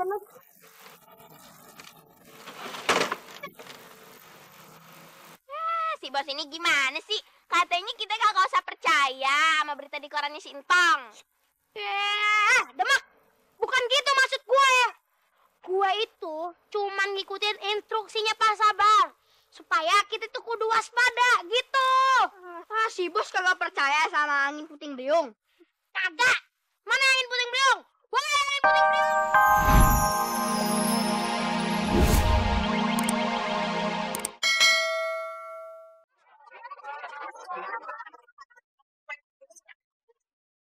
Si bos ini gimana sih? Katanya kita kagak usah percaya sama berita di korannya si Entong. Demak, bukan gitu maksud gue. Gue itu cuman ngikutin instruksinya Pak Sabar. Supaya kita tuh kudu waspada gitu. Si bos kagak percaya sama angin puting beliung. Kagak. Mana angin puting beliung? Wah, angin puting beliung.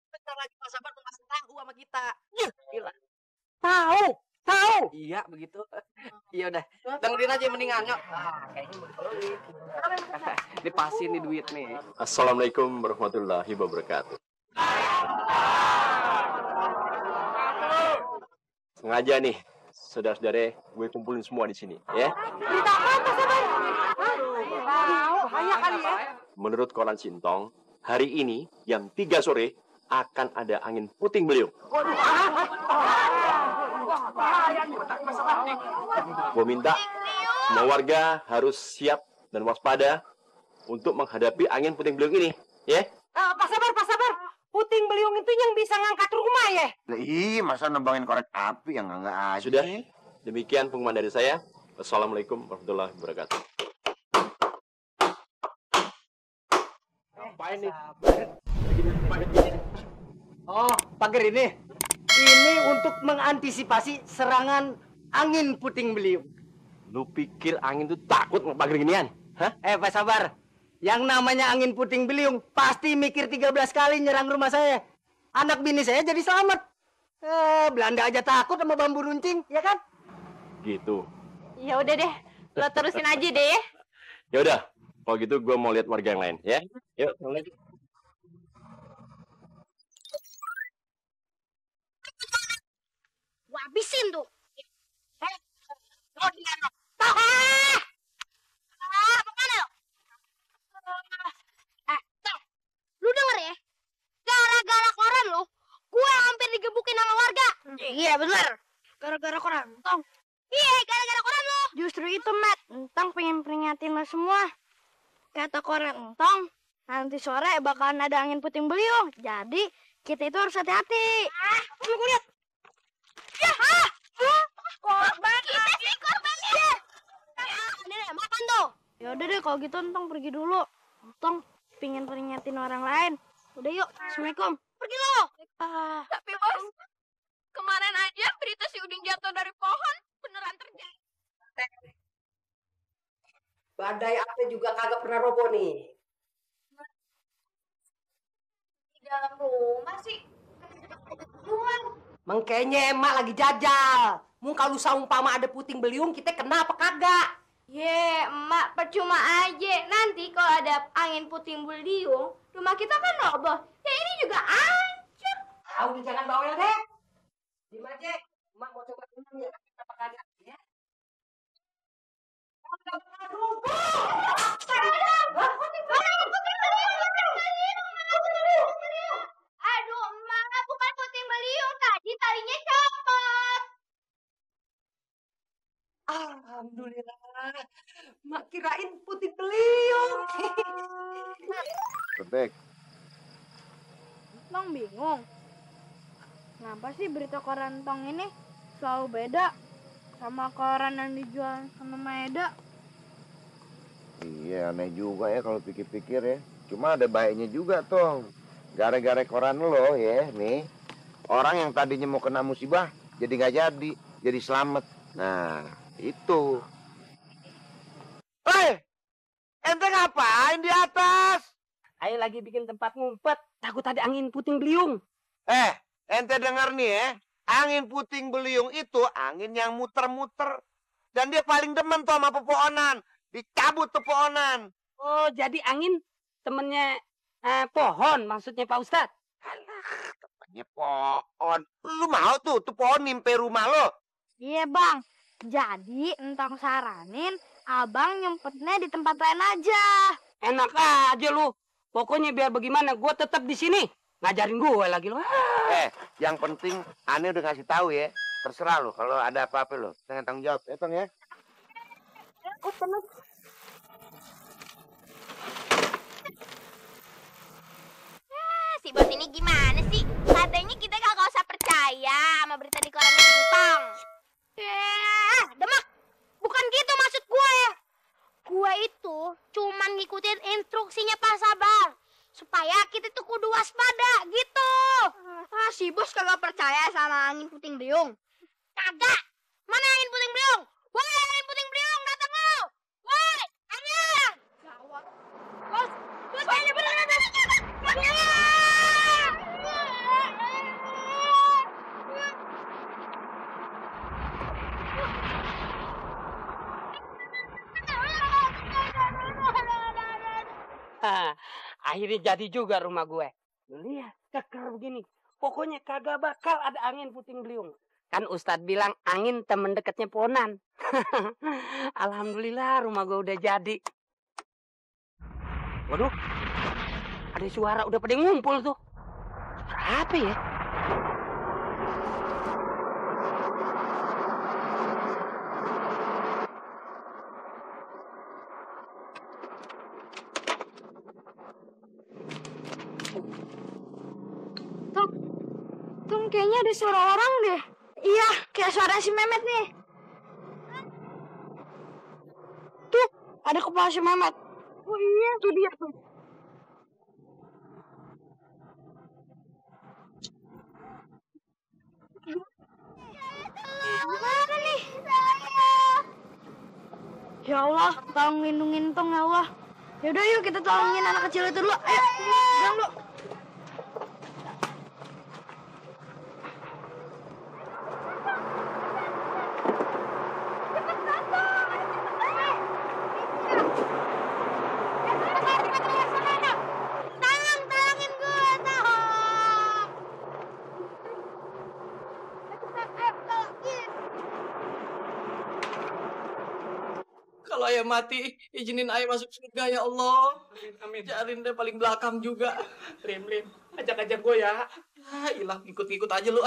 Bentar lagi Pak Sabar tuh masih tahu sama kita. Gila. Tahu. Iya begitu. Iya udah. Dengerin aja mendingan yuk. Dipasin nih duit nih. Assalamualaikum warahmatullahi wabarakatuh. Sengaja nih, saudara-saudara, gue kumpulin semua di sini, ya. Berita apa, Pak Sabar? Bahaya kali ya. Menurut koran Sintong, hari ini jam 3 sore akan ada angin puting beliung. Gue minta semua warga harus siap dan waspada untuk menghadapi angin puting beliung ini, ya. Pak Sabar. Puting beliung itu yang bisa ngangkat rumah ya? Lah iya, masa nembangin korek api yang enggak aja. Sudah, demikian pengumuman dari saya. Wassalamualaikum warahmatullahi wabarakatuh. Ngapain nih? Oh, pagar ini. Ini untuk mengantisipasi serangan angin puting beliung. Lu pikir angin tuh takut sama pagar ginian? Hah? Pak Sabar. Yang namanya angin puting beliung pasti mikir 13 kali nyerang rumah saya. Anak bini saya jadi selamat. Belanda aja takut sama bambu runcing, ya kan? Gitu. Ya udah deh, lo terusin aja deh. Ya udah, kalau gitu gue mau lihat warga yang lain, ya. Yuk, mulai. Gua habisin tuh. Lo dia lo. Mana lo? Lu denger ya? Gara-gara koran lo, gue hampir digebukin sama warga. Iya bener. Gara-gara koran, Entong. Iya, gara-gara koran lo. Justru itu, Matt. Entong pengen peringatin lo semua. Kata koran Entong, nanti sore bakalan ada angin puting beliung. Jadi, kita itu harus hati-hati. Lu lihat. Ya, korban kita sih korbannya. Ini makan tuh. Ya udah deh, kalau gitu Entong pergi dulu. Entong pingin peringatin orang lain. Udah yuk, assalamualaikum. Pergi lo. Tapi bos, kemarin aja berita si Udin jatuh dari pohon beneran terjadi. Badai apa juga kagak pernah roboh nih. Di dalam rumah sih. Mengkayaknya emak lagi jajal. Muka lu saumpama ada puting beliung, kita kena apa kagak? Ye, emak percuma aja. Nanti kalau ada angin puting beliung, rumah kita kan roboh. Ya ini juga hancur. Udah jangan bawel deh. Diem aja. Emak mau coba dulu ya. Apa kagak ya? Aduh, emak bukan puting beliung tadi, talinya copot. Alhamdulillah. Mak kirain puting beliung. Bebek. Bang bingung. Kenapa sih berita koran Tong ini selalu beda sama koran yang dijual sama Maeda? Iya, aneh juga ya kalau pikir-pikir ya. Cuma ada baiknya juga, Tong. Gara-gara koran lo ya, nih. Orang yang tadinya mau kena musibah, jadi nggak jadi selamat. Nah, itu. Hei! Ente ngapain di atas? Ayo lagi bikin tempat ngumpet. Takut ada angin puting beliung. Ente denger nih ya. Angin puting beliung itu angin yang muter-muter. Dan dia paling demen tuh sama pepohonan. Dicabut tuh pohonan. Oh, jadi angin temennya pohon maksudnya Pak Ustadz? Alah, temennya pohon. Lu mau tuh pohon nimpe rumah lo? Iya bang, jadi Entong saranin abang nyempetnya di tempat lain aja. Enak aja lu. Pokoknya biar bagaimana, gue tetap di sini. Ngajarin gue lagi lu. Yang penting aneh udah ngasih tahu ya. Terserah lu, kalau ada apa-apa lu, jangan tanggung jawab, ya Tong ya. Si bos ini gimana sih? Katanya kita gak usah percaya sama berita di koran Singtong. Demak. Bukan gitu maksud gue. Gue itu cuman ngikutin instruksinya Pak Sabar. Supaya kita tuh kudu waspada gitu. Si bos kagak percaya sama angin puting beliung. Kagak. Mana angin puting beliung? Woi, angin puting beliung, datang lu. Woi, angin. Gawat. Bos, kayaknya bener. Akhirnya jadi juga rumah gue. Lu lihat, keker begini. Pokoknya kagak bakal ada angin puting beliung. Kan Ustadz bilang angin temen deketnya ponan. Alhamdulillah rumah gue udah jadi. Waduh, ada suara udah pada ngumpul tuh. Suara apa ya? Tung, kayaknya ada suara orang deh. Iya, kayak suara si Mehmet nih. Tuh, ada kepala si Mehmet. Oh iya, tuh dia tuh. Mana nih? Ya Allah, tolong lindungin Tung ya Allah. Yaudah yuk kita tolongin anak kecil itu dulu. Ayo, pegang dulu. Tolongin gue, tolong. Kalau ayah mati, izinin ayah masuk surga ya Allah. Amin. Jarin deh paling belakang juga. Lim, ajak-ajak gue ya. Ah, ilah, ikut-ikut aja lu.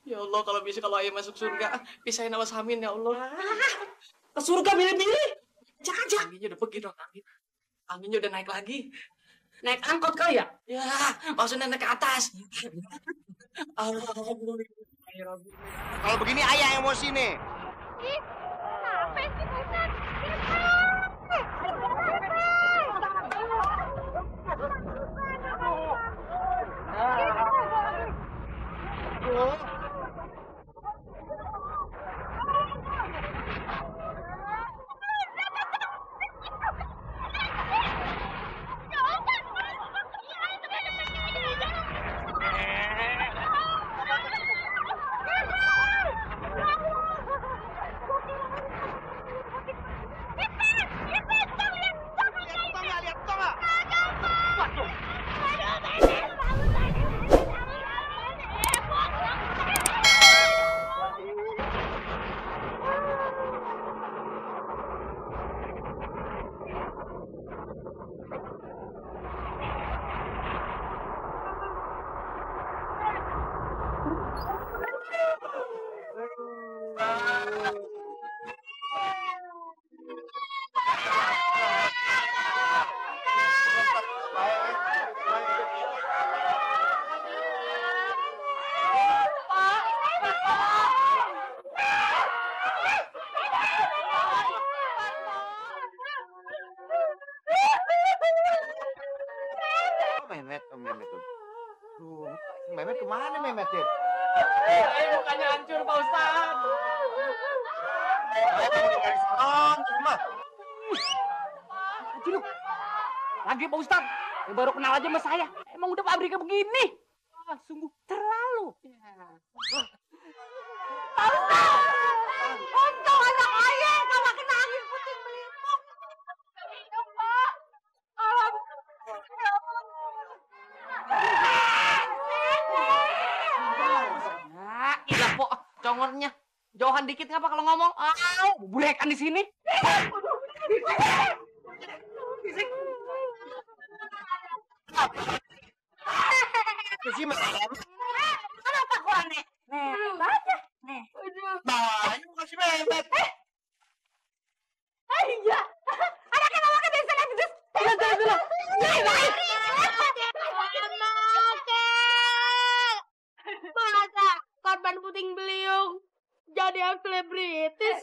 Ya Allah, kalau kalau ayah masuk surga, pisahin sama Samin ya Allah. Ke surga milih-milih. Ajak-ajak. Anginnya udah pergi dong, angin. Anginnya udah naik lagi. Naik angkot kali ya? Ya, maksudnya naik ke atas. Alhamdulillah. Kalau begini ayah emosi nih. Ih, apa sih Ustaz? Mehmet tuh. Mehmet kemana Mehmet ya? Mukanya hancur Pak Ustaz. Haji lu. Lagi Pak Ustaz. Yang baru kenal aja sama saya. Emang udah pabriknya begini. Sungguh terlalu. Pak Ustaz! Untung anak ayah kalau kena angin puting beliung. Hidup, Pak. Nah, ilah po, congornya. Jauhan dikit ngapa kalau ngomong? Bulekan di sini. Kenapa kurang, Nek? Nih, baca. Nih. si Mehmet. Iya. Anaknya mama kan dari selebritis. Masa korban puting beliung jadi selebritis?